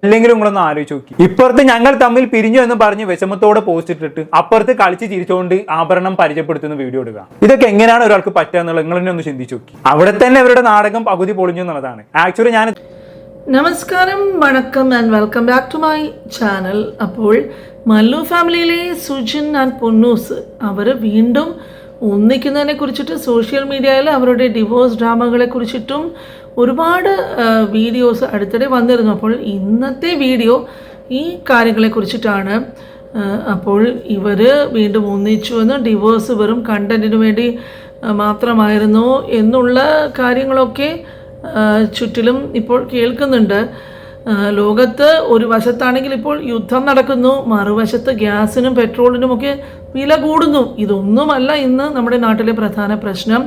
അല്ലെങ്കിലും നിങ്ങളൊന്ന് ആലോചിച്ച് നോക്കി. ഇപ്പുറത്ത് ഞങ്ങൾ തമ്മിൽ പിരിഞ്ഞു എന്ന് പറഞ്ഞ് വിഷമത്തോടെ പോസ്റ്റ് ഇട്ടിട്ട് അപ്പുറത്ത് കളിച്ച് ചിരിച്ചുകൊണ്ട് ആഭരണം പരിചയപ്പെടുത്തുന്ന വീഡിയോ ഇടുക. ഇതൊക്കെ എങ്ങനെയാണ് ഒരാൾക്ക് പറ്റുക എന്നുള്ളത് നിങ്ങൾ തന്നെ ഒന്ന് ചിന്തിച്ചു നോക്കി. അവിടെ തന്നെ അവരുടെ നാടകം പകുതി പൊളിഞ്ഞു എന്നുള്ളതാണ്. ആക്ച്വലി ഞാൻ നമസ്കാരം, വണക്കം and welcome back to my channel. അപ്പോൾ മല്ലു ഫാമിലിയിലെ സുജിൻ ആൻഡ് പൊന്നൂസ് അവർ വീണ്ടും ഒന്നിക്കുന്നതിനെ കുറിച്ചിട്ട് സോഷ്യൽ മീഡിയയിൽ അവരുടെ ഡിവോഴ്സ് ഡ്രാമകളെ കുറിച്ചിട്ടും ഒരുപാട് വീഡിയോസ് അടുത്തിടെ വന്നിരുന്നു. അപ്പോൾ ഇന്നത്തെ വീഡിയോ ഈ കാര്യങ്ങളെ കുറിച്ചിട്ടാണ്. അപ്പോൾ ഇവർ വീണ്ടും ഒന്നിച്ചുവെന്ന് ഡിവോഴ്സ് വെറും കണ്ടന്റിന് വേണ്ടി മാത്രമായിരുന്നു എന്നുള്ള കാര്യങ്ങളൊക്കെ ചുറ്റിലും ഇപ്പോൾ കേൾക്കുന്നുണ്ട്. ലോകത്ത് ഒരു വശത്താണെങ്കിൽ ഇപ്പോൾ യുദ്ധം നടക്കുന്നു, മറുവശത്ത് ഗ്യാസിനും പെട്രോളിനുമൊക്കെ വില കൂടുന്നു. ഇതൊന്നുമല്ല ഇന്ന് നമ്മുടെ നാട്ടിലെ പ്രധാന പ്രശ്നം.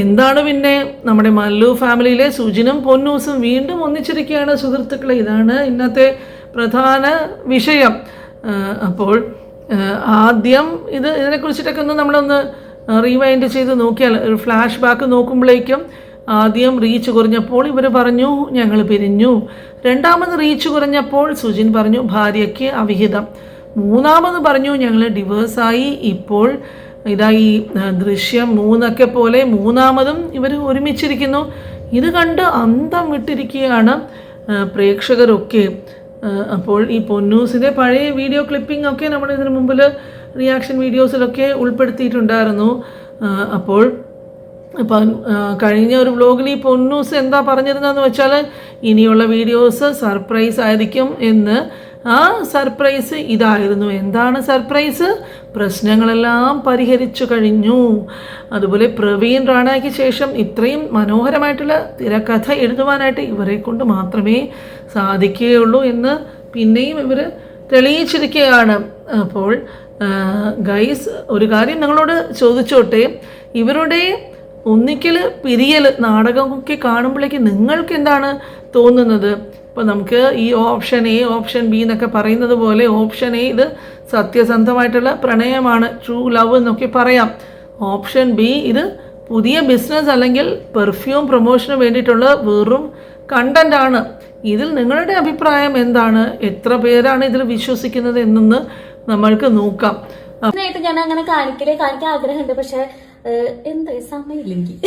എന്താണ് പിന്നെ നമ്മുടെ മല്ലു ഫാമിലിയിലെ സുജിനും പൊന്നൂസും വീണ്ടും ഒന്നിച്ചിരിക്കുകയാണ് സുഹൃത്തുക്കളെ. ഇതാണ് ഇന്നത്തെ പ്രധാന വിഷയം. അപ്പോൾ ആദ്യം ഇതിനെക്കുറിച്ചിട്ടൊക്കെ ഒന്ന് നമ്മളൊന്ന് റീവൈൻഡ് ചെയ്ത് നോക്കിയാൽ, ഒരു ഫ്ലാഷ് ബാക്ക് നോക്കുമ്പോഴേക്കും ആദ്യം റീച്ച് കുറഞ്ഞപ്പോൾ ഇവർ പറഞ്ഞു ഞങ്ങൾ പിരിഞ്ഞു. രണ്ടാമത് റീച്ച് കുറഞ്ഞപ്പോൾ സുജിൻ പറഞ്ഞു ഭാര്യയ്ക്ക് അവിഹിതം. മൂന്നാമത് പറഞ്ഞു ഞങ്ങൾ ഡിവേഴ്സായി. ഇപ്പോൾ ഇതാ ഈ ദൃശ്യം 3 പോലെ മൂന്നാമതും ഇവർ ഒരുമിച്ചിരിക്കുന്നു. ഇത് കണ്ട് അന്തം വിട്ടിരിക്കുകയാണ് പ്രേക്ഷകരൊക്കെ. അപ്പോൾ ഈ പൊന്നൂസിൻ്റെ പഴയ വീഡിയോ ക്ലിപ്പിംഗ് ഒക്കെ നമ്മൾ ഇതിനു മുമ്പിൽ റിയാക്ഷൻ വീഡിയോസിലൊക്കെ ഉൾപ്പെടുത്തിയിട്ടുണ്ടായിരുന്നു. അപ്പോൾ ഇപ്പം കഴിഞ്ഞ ഒരു വ്ലോഗിൽ ഈ പൊന്നൂസ് എന്താ പറഞ്ഞിരുന്നതെന്ന് വെച്ചാൽ ഇനിയുള്ള വീഡിയോസ് സർപ്രൈസ് ആയിരിക്കും എന്ന്. ആ സർപ്രൈസ് ഇതായിരുന്നു. എന്താണ് സർപ്രൈസ്? പ്രശ്നങ്ങളെല്ലാം പരിഹരിച്ചു കഴിഞ്ഞു. അതുപോലെ പ്രവീൺ റാണയ്ക്ക് ശേഷം ഇത്രയും മനോഹരമായിട്ടുള്ള തിരക്കഥ എഴുതുവാനായിട്ട് ഇവരെ കൊണ്ട് മാത്രമേ സാധിക്കുകയുള്ളൂ എന്ന് പിന്നെയും ഇവർ തെളിയിച്ചിരിക്കുകയാണ്. അപ്പോൾ ഗൈസ്, ഒരു കാര്യം നിങ്ങളോട് ചോദിച്ചോട്ടെ, ഇവരുടെ ഒന്നിക്കൽ പിരിയൽ നാടകമൊക്കെ കാണുമ്പോഴേക്ക് നിങ്ങൾക്ക് എന്താണ് തോന്നുന്നത്? ഇപ്പോൾ നമുക്ക് ഈ ഓപ്ഷൻ എ ഓപ്ഷൻ ബി എന്നൊക്കെ പറയുന്നത് പോലെ ഓപ്ഷൻ എ ഇത് സത്യസന്ധമായിട്ടുള്ള പ്രണയമാണ്, ട്രൂ ലവ് എന്നൊക്കെ പറയാം. ഓപ്ഷൻ ബി ഇത് പുതിയ ബിസിനസ് അല്ലെങ്കിൽ പെർഫ്യൂം പ്രൊമോഷന് വേണ്ടിയിട്ടുള്ള വെറും കണ്ടൻ്റാണ്. ഇതിൽ നിങ്ങളുടെ അഭിപ്രായം എന്താണ്? എത്ര പേരാണ് ഇതിൽ വിശ്വസിക്കുന്നത് എന്നൊന്ന് നമ്മൾക്ക് നോക്കാം. ഞാൻ അങ്ങനെ കാണിക്കാൻ ആഗ്രഹമുണ്ട്, പക്ഷെ എന്താ സമയമില്ലെങ്കിൽ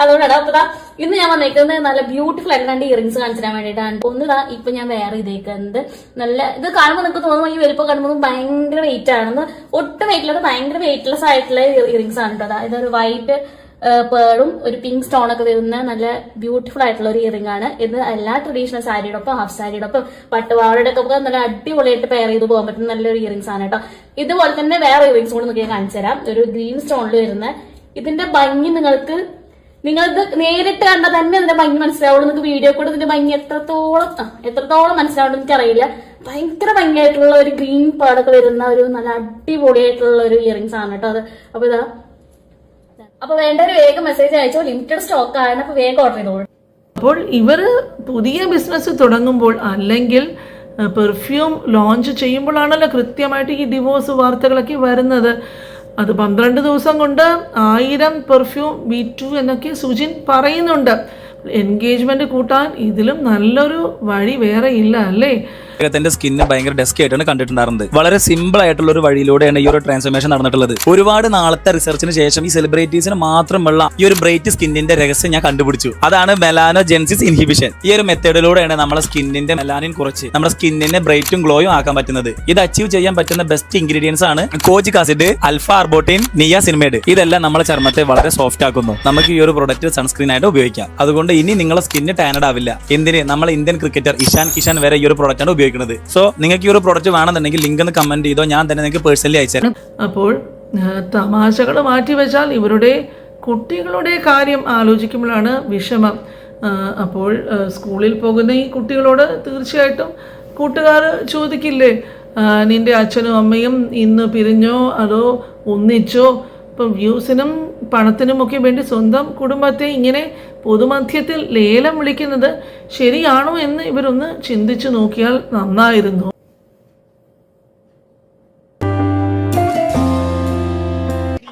അതുകൊണ്ടാണ്. അപ്പൊ ഇന്ന് ഞാൻ വന്നേക്കുന്നത് നല്ല ബ്യൂട്ടിഫുൾ ആയിട്ട് 2 ഇയറിംഗ്സ് കാണിച്ചു തരാൻ വേണ്ടിയിട്ടാണ്. ഒന്നിതാ ഇപ്പൊ ഞാൻ വേറെ ഇതേക്കുന്നത് നല്ല ഇത് കാണുമ്പോൾ നിങ്ങൾക്ക് തോന്നുമ്പോൾ ഈ വലിപ്പം കാണുമ്പോൾ ഭയങ്കര വെയിറ്റ് ആണെന്ന്. ഒട്ടും വെയിറ്റില്ലാത്ത ഭയങ്കര വെയിറ്റ്ലെസ് ആയിട്ടുള്ള ഇയറിംഗ്സ് ആണ് കേട്ടോ. ഇതൊരു വൈറ്റ് പേളും ഒരു പിങ്ക് സ്റ്റോൺ ഒക്കെ വരുന്ന നല്ല ബ്യൂട്ടിഫുൾ ആയിട്ടുള്ള ഒരു ഇയറിംഗ് ആണ്. ഇത് എല്ലാ ട്രഡീഷണൽ സാരിയുടെ ഒപ്പം ഹാഫ് സാരിയുടെ ഒപ്പം പട്ടുപാവയുടെ ഒക്കെ നല്ല അടിപൊളിയായിട്ട് പെയർ ചെയ്ത് പോകാൻ പറ്റുന്ന നല്ലൊരു ഇയറിംഗ്സ് ആണ് കേട്ടോ. ഇതുപോലെ തന്നെ വേറെ ഇയറിംഗ്സ് കൂടെ നിങ്ങൾക്ക് കാണിച്ചു തരാം. ഒരു ഗ്രീൻ സ്റ്റോണിൽ വരുന്ന ഇതിന്റെ ഭംഗി നിങ്ങൾക്ക് നേരിട്ട് കണ്ടാൽ തന്നെ ഇതിന്റെ ഭംഗി മനസ്സിലാവുള്ളൂ. നിങ്ങൾക്ക് വീഡിയോ കൂടെ ഇതിന്റെ ഭംഗി എത്രത്തോളം മനസ്സിലാവുള്ളൂ എനിക്കറിയില്ല. ഭയങ്കര ഭംഗിയായിട്ടുള്ള ഒരു ഗ്രീൻ പേളൊക്കെ വരുന്ന ഒരു നല്ല അടിപൊളിയായിട്ടുള്ള ഒരു ഇയറിംഗ്സ് ആണ് കേട്ടോ അത്. അപ്പൊ ഇതാ, അപ്പൊ വേണ്ട ഒരു വേഗം മെസ്സേജ് അയച്ചോ, ലിമിറ്റഡ് സ്റ്റോക്ക് ആണ്, അപ്പൊ വേഗം ഓർഡർ ചെയ്തോളൂ. അപ്പോൾ ഇവർ പുതിയ ബിസിനസ് തുടങ്ങുമ്പോൾ അല്ലെങ്കിൽ പെർഫ്യൂം ലോഞ്ച് ചെയ്യുമ്പോഴാണല്ലോ കൃത്യമായിട്ട് ഈ ഡിവോഴ്സ് വാർത്തകളൊക്കെ വരുന്നത്. അത് 12 ദിവസം കൊണ്ട് 1000 പെർഫ്യൂം V2 എന്നൊക്കെ സുജിൻ പറയുന്നുണ്ട്. എൻഗേജ്മെന്റ് കൂട്ടാൻ ഇതിലും നല്ലൊരു വഴി വേറെ ഇല്ല അല്ലേ? അദ്ദേഹത്തിന്റെ സ്കിന്ന് ഭയങ്കര ഡെസ്കി ആയിട്ടാണ് കണ്ടിട്ടുണ്ടായിരുന്നത്. വളരെ സിമ്പിൾ ആയിട്ടുള്ള ഒരു വഴിയിലൂടെയാണ് ഈ ഒരു ട്രാൻസ്ഫോർമേഷൻ നടന്നിട്ടുള്ളത്. ഒരുപാട് നാളത്തെ റിസർച്ചിന് ശേഷം ഈ സെലിബ്രിറ്റീസിന് മാത്രമുള്ള ഈ ഒരു ബ്രൈറ്റ് സ്കിന്നിന്റെ രഹസ്യം ഞാൻ കണ്ടുപിടിച്ചു. അതാണ് മെലാനോജെൻസിസ് ഇൻഹിബിഷൻ. ഈ ഒരു മെത്തേഡിലൂടെയാണ് നമ്മുടെ സ്കിന്നിന്റെ മെലാനിൻ കുറച്ച് നമ്മുടെ സ്കിന്നിനെ ബ്രൈറ്റും ഗ്ലോയും ആക്കാൻ പറ്റുന്നത്. ഇത് അച്ചീവ് ചെയ്യാൻ പറ്റുന്ന ബെസ്റ്റ് ഇൻഗ്രീഡിയൻസ് ആണ് കോജിക് ആസിഡ്, അൽഫ ആർബോട്ടിൻ, നിയാസിനിമേഡ്. ഇതെല്ലാം നമ്മളെ ചർമ്മത്തെ വളരെ സോഫ്റ്റ് ആക്കുന്നു. നമുക്ക് ഈ ഒരു പ്രൊഡക്റ്റ് സൺസ്ക്രീൻ ആയിട്ട് ഉപയോഗിക്കാം. അതുകൊണ്ട് ഇനി നിങ്ങളെ സ്കിന്ന് ടാനഡ് ആവില്ല. എന്തിന്, നമ്മൾ ഇന്ത്യൻ ക്രിക്കറ്റർ ഇഷാൻ കിഷൻ വരെ ഈ ഒരു പ്രൊഡക്റ്റ് ആണ് ഉപയോഗിക്കുന്നത്. സോ നിങ്ങൾക്ക് ഈ ഒരു പ്രൊഡക്റ്റ് വേണമെന്നുണ്ടെങ്കിൽ ലിങ്ക് ഒന്ന് കമന്റ് ചെയ്തോ, ഞാൻ തന്നെ നിങ്ങൾക്ക് പേഴ്സണലി അയച്ചുതരാം. അപ്പോൾ തമാശകൾ മാറ്റിവെച്ചാൽ ഇവരുടെ കുട്ടികളുടെ കാര്യം ആലോചിക്കുമ്പോഴാണ് വിഷമം. അപ്പോൾ സ്കൂളിൽ പോകുന്ന ഈ കുട്ടികളോട് തീർച്ചയായിട്ടും കൂട്ടുകാർ ചോദിക്കില്ലേ, നിന്റെ അച്ഛനും അമ്മയും ഇന്ന് പിരിഞ്ഞോ അതോ ഒന്നിച്ചോ? ഇപ്പം വ്യൂസിനും പണത്തിനുമൊക്കെ വേണ്ടി സ്വന്തം കുടുംബത്തെ ഇങ്ങനെ പൊതുമധ്യത്തിൽ ലേലം വിളിക്കുന്നത് ശരിയാണോ എന്ന് ഇവരൊന്ന് ചിന്തിച്ചു നോക്കിയാൽ നന്നായിരുന്നു.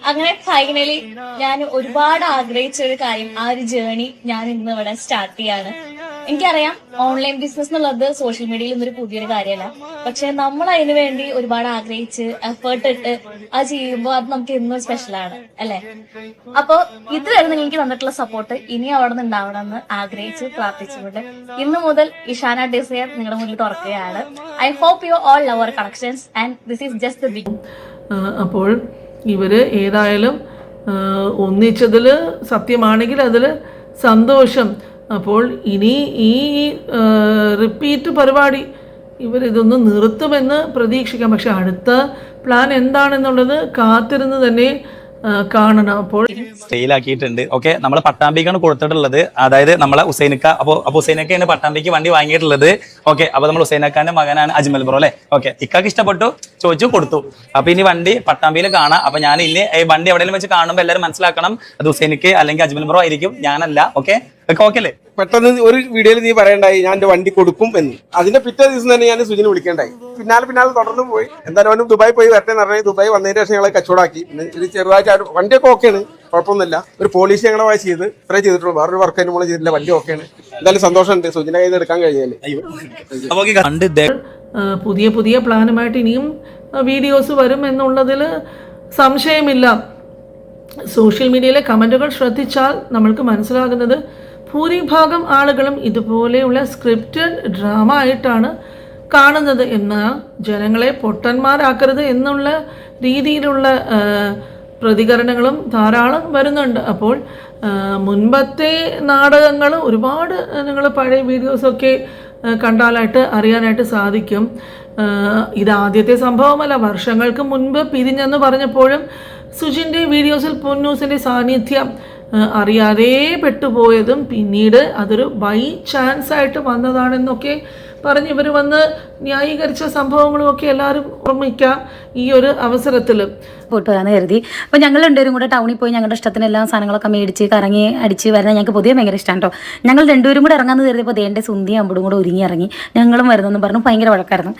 അങ്ങനെ ഫൈനലി ഞാൻ ഒരുപാട് ആഗ്രഹിച്ച ഒരു കാര്യം, ആ ഒരു ജേണി ഞാൻ ഇന്ന് ഇവിടെ സ്റ്റാർട്ട് ചെയ്യാണ്. എനിക്കറിയാം ഓൺലൈൻ ബിസിനസ് എന്നുള്ളത് സോഷ്യൽ മീഡിയയിൽ ഇന്നൊരു പുതിയൊരു കാര്യമല്ല. പക്ഷെ നമ്മൾ അതിനു വേണ്ടി ഒരുപാട് ആഗ്രഹിച്ച് എഫേർട്ട് ഇട്ട് അത് ചെയ്യുമ്പോൾ അത് നമുക്ക് എന്നും സ്പെഷ്യലാണ് അല്ലെ. അപ്പൊ ഇതുവരെ നിങ്ങൾക്ക് തന്നിട്ടുള്ള സപ്പോർട്ട് ഇനി അവിടെ നിന്ന് ഉണ്ടാവണമെന്ന് ആഗ്രഹിച്ച് പ്രാർത്ഥിച്ചുകൊണ്ട് ഇന്ന് മുതൽ ഇഷാന ഡിസയർ നിങ്ങളുടെ മുന്നിൽ തുറക്കുകയാണ്. I hope you all love our collections and this is just the beginning. അപ്പോൾ ഇവർ ഏതായാലും ഒന്നിച്ചതിൽ സത്യമാണെങ്കിൽ അതിൽ സന്തോഷം. അപ്പോൾ ഇനി ഈ റിപ്പീറ്റ് പരിപാടി ഇവരിതൊന്ന് നിർത്തുമെന്ന് പ്രതീക്ഷിക്കാം. പക്ഷെ അടുത്ത പ്ലാൻ എന്താണെന്നുള്ളത് കാത്തിരുന്ന് തന്നെ കാണണം. അപ്പോൾ സെയിലാക്കിയിട്ടുണ്ട്. ഓക്കെ, നമ്മൾ പട്ടാമ്പിക്കാണ് കൊടുത്തിട്ടുള്ളത്. അതായത് നമ്മളെ ഹുസൈനക്ക, അപ്പോൾ ഹുസൈനക്കയാണ് പട്ടാമ്പിക്ക് വണ്ടി വാങ്ങിയിട്ടുള്ളത്. ഓക്കെ, അപ്പൊ നമ്മൾ ഹുസൈനക്കാന്റെ മകനാണ് അജ്മൽ ബ്രോ അല്ലെ. ഓക്കെ, ഇക്കാക്ക് ഇഷ്ടപ്പെട്ടു, ചോദിച്ചു, കൊടുത്തു. അപ്പൊ ഇനി വണ്ടി പട്ടാമ്പിയിൽ കാണാം. അപ്പൊ ഞാൻ ഇനി വണ്ടി എവിടെയെങ്കിലും വെച്ച് കാണുമ്പോൾ എല്ലാവരും മനസ്സിലാക്കണം അത് ഹുസൈനക്ക് അല്ലെങ്കിൽ അജ്മൽ ബ്രോ ആയിരിക്കും, ഞാനല്ല. ഓക്കെ, ഓക്കെ അല്ലേ? പെട്ടെന്ന് ഒരു വീഡിയോയിൽ നീ പറയണ്ടായി ഞാൻ എന്റെ വണ്ടി കൊടുക്കും എന്ന്. അതിന്റെ പിറ്റേ ദിവസം തന്നെ ഞാൻ സുജിനെ വിളിക്കണ്ടായി. പിന്നാലെ തുടർന്ന് പോയി. എന്തായാലും അവനും ദുബായി പോയി വരട്ടെ എന്ന് പറഞ്ഞാൽ ദുബായി വന്നതിന് ശേഷം ഞങ്ങളെ കച്ചവടാക്കി. ഇത് ചെറുതായിട്ട് വണ്ടിയൊക്കെ ഓക്കെയാണ്, കുഴപ്പമൊന്നുമില്ല. ഒരു പോളിഷ് ഞങ്ങളെ വായി ചെയ്ത് ഇത്രേ ചെയ്തിട്ടുള്ളൂ, വേറൊരു വർക്ക് അതിന് മുകളിൽ ചെയ്തില്ല. വണ്ടി ഓക്കെയാണ്. എന്തായാലും സന്തോഷമുണ്ട് സുജിന്റെ കയ്യിൽ നിന്ന് എടുക്കാൻ കഴിഞ്ഞാല്. പുതിയ പുതിയ പ്ലാനുമായിട്ട് ഇനിയും വീഡിയോസ് വരും എന്നുള്ളതിൽ സംശയമില്ല. സോഷ്യൽ മീഡിയയിലെ കമൻറ്റുകൾ ശ്രദ്ധിച്ചാൽ നമ്മൾക്ക് മനസ്സിലാകുന്നത് ഭൂരിഭാഗം ആളുകളും ഇതുപോലെയുള്ള സ്ക്രിപ്റ്റഡ് ഡ്രാമ ആയിട്ടാണ് കാണുന്നത്. എന്നാൽ ജനങ്ങളെ പൊട്ടന്മാരാക്കരുത് എന്നുള്ള രീതിയിലുള്ള പ്രതികരണങ്ങളും ധാരാളം വരുന്നുണ്ട്. അപ്പോൾ മുൻപത്തെ നാടകങ്ങൾ ഒരുപാട് നിങ്ങൾ പഴയ വീഡിയോസൊക്കെ കണ്ടാലായിട്ട് അറിയാനായിട്ട് സാധിക്കും. ഇത് ആദ്യത്തെ സംഭവമല്ല. വർഷങ്ങൾക്ക് മുൻപ് പിരിഞ്ഞെന്ന് പറഞ്ഞപ്പോഴും സുജിൻ്റെ വീഡിയോസിൽ പൊന്നൂസിൻ്റെ സാന്നിധ്യം അറിയാതെ പെട്ടുപോയതും പിന്നീട് അതൊരു ബൈ ചാൻസ് ആയിട്ട് വന്നതാണെന്നൊക്കെ പറഞ്ഞ് ഇവർ വന്ന് ന്യായീകരിച്ച സംഭവങ്ങളുമൊക്കെ എല്ലാവരും ഓർമ്മിക്കാം ഈ ഒരു അവസരത്തിൽ. പോട്ട് വരാന്ന് കരുതി. അപ്പോൾ ഞങ്ങൾ രണ്ടുപേരും കൂടെ ടൗണിൽ പോയി ഞങ്ങളുടെ ഇഷ്ടത്തിന് എല്ലാ സാധനങ്ങളൊക്കെ മേടിച്ച് കറങ്ങി അടിച്ച് വരുന്നത് ഞങ്ങൾക്ക് പൊതുവെ ഭയങ്കര ഇഷ്ടമാണ് കേട്ടോ. ഞങ്ങൾ രണ്ടുപേരും കൂടെ ഇറങ്ങാമെന്ന് കരുതിയപ്പോൾ ദേൻ്റെ സുന്ദി അമ്പടും കൂടെ ഒരുങ്ങി ഇറങ്ങി. ഞങ്ങളും വരുന്നെന്ന് പറഞ്ഞു ഭയങ്കര വഴക്കായിരുന്നു.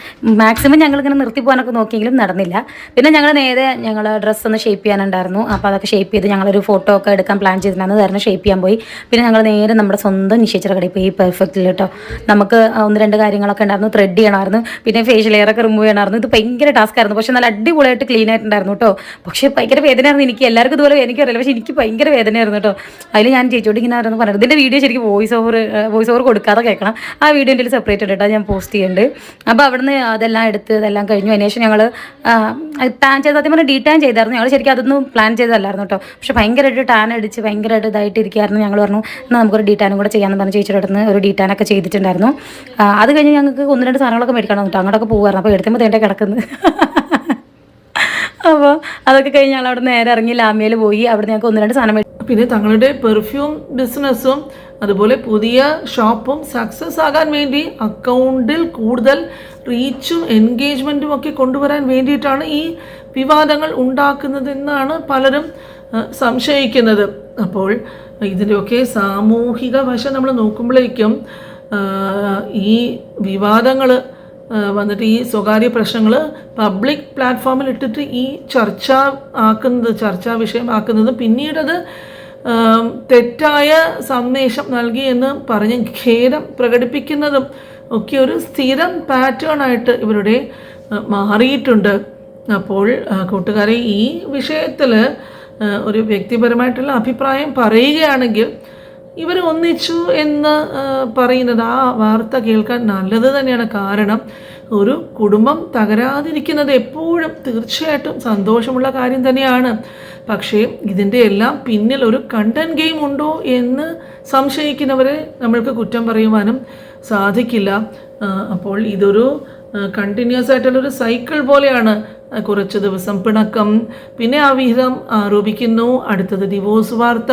മാക്സിമം ഞങ്ങളിങ്ങനെ നിർത്തി പോകാനൊക്കെ നോക്കിയെങ്കിലും നടന്നില്ല. പിന്നെ ഞങ്ങൾ നേരെ ഞങ്ങൾ ഡ്രസ്സ് ഒന്ന് ഷേപ്പ് ചെയ്യാനുണ്ടായിരുന്നു. അപ്പോൾ അതൊക്കെ ഷേപ്പ് ചെയ്ത് ഞങ്ങളൊരു ഫോട്ടോ ഒക്കെ എടുക്കാൻ പ്ലാൻ ചെയ്തിട്ടുണ്ടായിരുന്നു. കാരണം ഷേപ്പ് ചെയ്യാൻ പോയി. പിന്നെ ഞങ്ങൾ നേരെ നമ്മുടെ സ്വന്തം നിശ്ചയിച്ച കടയിൽ പോയി പെർഫെക്റ്റിൽ കേട്ടോ. നമുക്ക് ഒന്ന് രണ്ട് കാര്യങ്ങളൊക്കെ ഉണ്ടായിരുന്നു. ത്രെഡ് ചെയ്യണമായിരുന്നു, പിന്നെ ഫേഷ്യൽ എയർ ഒക്കെ റിമൂവ് ചെയ്യണമായിരുന്നു. ഇത് ഭയങ്കര ടാസ്ക് ആയിരുന്നു. പക്ഷെ നല്ല അടിപൊളിയായിട്ട് ക്ലീൻ ആയിട്ടുണ്ടായിരുന്നു കേട്ടോ. പക്ഷേ ഭയങ്കര വേദനയായിരുന്നു എനിക്ക്. എല്ലാവർക്കും ഇതുപോലെ എനിക്കറിയില്ല, പക്ഷേ എനിക്ക് ഭയങ്കര വേദനയായിരുന്നു കേട്ടോ. അതിൽ ഞാൻ ചേച്ചിയോട് ഇങ്ങനെ ആയിരുന്നു പറഞ്ഞത്. ഇതിൻ്റെ വീഡിയോ ശരിക്കും വോയിസ് ഓവർ കൊടുക്കാതെ കേൾക്കണം. ആ വീഡിയോ എൻ്റെ സെപ്പറേറ്റ് ഇട്ടാൽ ഞാൻ പോസ്റ്റ് ചെയ്യുന്നുണ്ട്. അപ്പോൾ അവിടുന്ന് അതെല്ലാം എടുത്ത് ഇതെല്ലാം കഴിഞ്ഞു. അതിനുശേഷം ഞങ്ങൾ ടാൻ ചെയ്ത് സത്യം പറഞ്ഞാൽ ഡീടാൻ ചെയ്തായിരുന്നു. ഞങ്ങൾ ശരിക്കും അതൊന്നും പ്ലാൻ ചെയ്തതല്ലായിരുന്നു കേട്ടോ. പക്ഷേ ഭയങ്കരമായിട്ട് ടാൻ അടിച്ച് ഭയങ്കരമായിട്ട് ഇതായിട്ട് ഇരിക്കുകയായിരുന്നു. ഞങ്ങൾ പറഞ്ഞു എന്നാൽ നമുക്കൊരു ഡീടാനും കൂടെ ചെയ്യാമെന്ന് പറഞ്ഞ് ചേച്ചിയുടെ അടുത്ത് ഒരു ഡീടാനൊക്കെ ചെയ്തിട്ടുണ്ടായിരുന്നു. അത് കഴിഞ്ഞ് ഞങ്ങൾക്ക് ഒന്ന് രണ്ട് സാധനങ്ങളൊക്കെ മേടിക്കണം കേട്ടോ. അങ്ങോട്ടൊക്കെ പോകുമായിരുന്നു. അപ്പോൾ എടുത്തുമ്പോൾ തേണ്ട കിടക്കുന്നത്. അപ്പോൾ അതൊക്കെ കഴിഞ്ഞ് ഞങ്ങൾ അവിടെ നേരെ ഇറങ്ങി ലാമിയയിൽ പോയി. അവിടെ ഞങ്ങൾക്ക് ഒന്ന് രണ്ട് സാധനം പിന്നെ തങ്ങളുടെ പെർഫ്യൂം ബിസിനസ്സും അതുപോലെ പുതിയ ഷോപ്പും സക്സസ് ആകാൻ വേണ്ടി അക്കൗണ്ടിൽ കൂടുതൽ റീച്ചും എൻഗേജ്മെൻറ്റും ഒക്കെ കൊണ്ടുവരാൻ വേണ്ടിയിട്ടാണ് ഈ വിവാദങ്ങൾ ഉണ്ടാക്കുന്നതെന്നാണ് പലരും സംശയിക്കുന്നത്. അപ്പോൾ ഇതിൻ്റെയൊക്കെ സാമൂഹിക വശം നമ്മൾ നോക്കുമ്പോഴേക്കും ഈ വിവാദങ്ങൾ വന്നിട്ട് ഈ സ്വകാര്യ പ്രശ്നങ്ങൾ പബ്ലിക് പ്ലാറ്റ്ഫോമിൽ ഇട്ടിട്ട് ഈ ചർച്ചാ വിഷയമാക്കുന്നതും പിന്നീടത് തെറ്റായ സന്ദേശം നൽകി എന്ന് പറഞ്ഞ് ഖേദം പ്രകടിപ്പിക്കുന്നതും ഒക്കെ ഒരു സ്ഥിരം പാറ്റേൺ ആയിട്ട് ഇവരുടെ മാറിയിട്ടുണ്ട്. അപ്പോൾ കൂട്ടുകാരെ, ഈ വിഷയത്തിൽ ഒരു വ്യക്തിപരമായിട്ടുള്ള അഭിപ്രായം പറയുകയാണെങ്കിൽ ഇവർ ഒന്നിച്ചു എന്ന് പറയുന്നത് ആ വാർത്ത കേൾക്കാൻ നല്ലത് തന്നെയാണ്. കാരണം ഒരു കുടുംബം തകരാതിരിക്കുന്നത് എപ്പോഴും തീർച്ചയായിട്ടും സന്തോഷമുള്ള കാര്യം തന്നെയാണ്. പക്ഷേ ഇതിൻ്റെ എല്ലാം പിന്നിൽ ഒരു കണ്ടന്റ് ഗെയിം ഉണ്ടോ എന്ന് സംശയിക്കുന്നവരെ നമ്മൾക്ക് കുറ്റം പറയുവാനും സാധിക്കില്ല. അപ്പോൾ ഇതൊരു കണ്ടിന്യൂസ് ആയിട്ടുള്ളൊരു സൈക്കിൾ പോലെയാണ്. കുറച്ച് ദിവസം പിണക്കം, പിന്നെ അവിഹിതം ആരോപിക്കുന്നു, അടുത്തത് ഡിവോഴ്സ് വാർത്ത,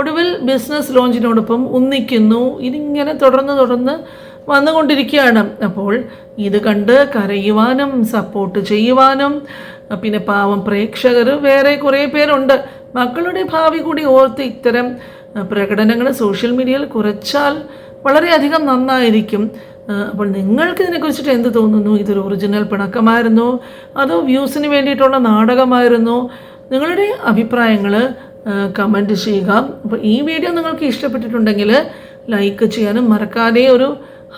ഒടുവിൽ ബിസിനസ് ലോഞ്ചിനോടൊപ്പം ഒന്നിക്കുന്നു. ഇതിങ്ങനെ തുടർന്ന് വന്നുകൊണ്ടിരിക്കുകയാണ്. അപ്പോൾ ഇത് കണ്ട് കരയുവാനും സപ്പോർട്ട് ചെയ്യുവാനും പിന്നെ പാവം പ്രേക്ഷകർ വേറെ കുറേ പേരുണ്ട്. മക്കളുടെ ഭാവി കൂടി ഓർത്ത് ഇത്തരം പ്രകടനങ്ങൾ സോഷ്യൽ മീഡിയയിൽ കുറച്ചാൽ വളരെയധികം നന്നായിരിക്കും. അപ്പോൾ നിങ്ങൾക്ക് ഇതിനെക്കുറിച്ചിട്ട് എന്ത് തോന്നുന്നു? ഇതൊരു ഒറിജിനൽ പിണക്കമായിരുന്നോ അതോ വ്യൂസിന് വേണ്ടിയിട്ടുള്ള നാടകമായിരുന്നോ? നിങ്ങളുടെ അഭിപ്രായങ്ങൾ കമൻറ്റ് ചെയ്യുക. അപ്പോൾ ഈ വീഡിയോ നിങ്ങൾക്ക് ഇഷ്ടപ്പെട്ടിട്ടുണ്ടെങ്കിൽ ലൈക്ക് ചെയ്യാനും മറക്കാതെ ഒരു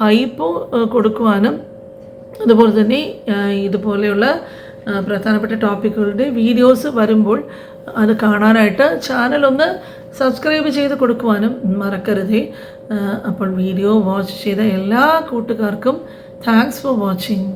ഹൈപ്പ് കൊടുക്കുവാനും അതുപോലെ തന്നെ ഇതുപോലെയുള്ള പ്രധാനപ്പെട്ട ടോപ്പിക്കുകളുടെ വീഡിയോസ് വരുമ്പോൾ അത് കാണാനായിട്ട് ചാനലൊന്ന് സബ്സ്ക്രൈബ് ചെയ്ത് കൊടുക്കുവാനും മറക്കരുതേ. അപ്പോൾ വീഡിയോ വാച്ച് ചെയ്ത എല്ലാ കൂട്ടുകാർക്കും താങ്ക്സ് ഫോർ വാച്ചിങ്.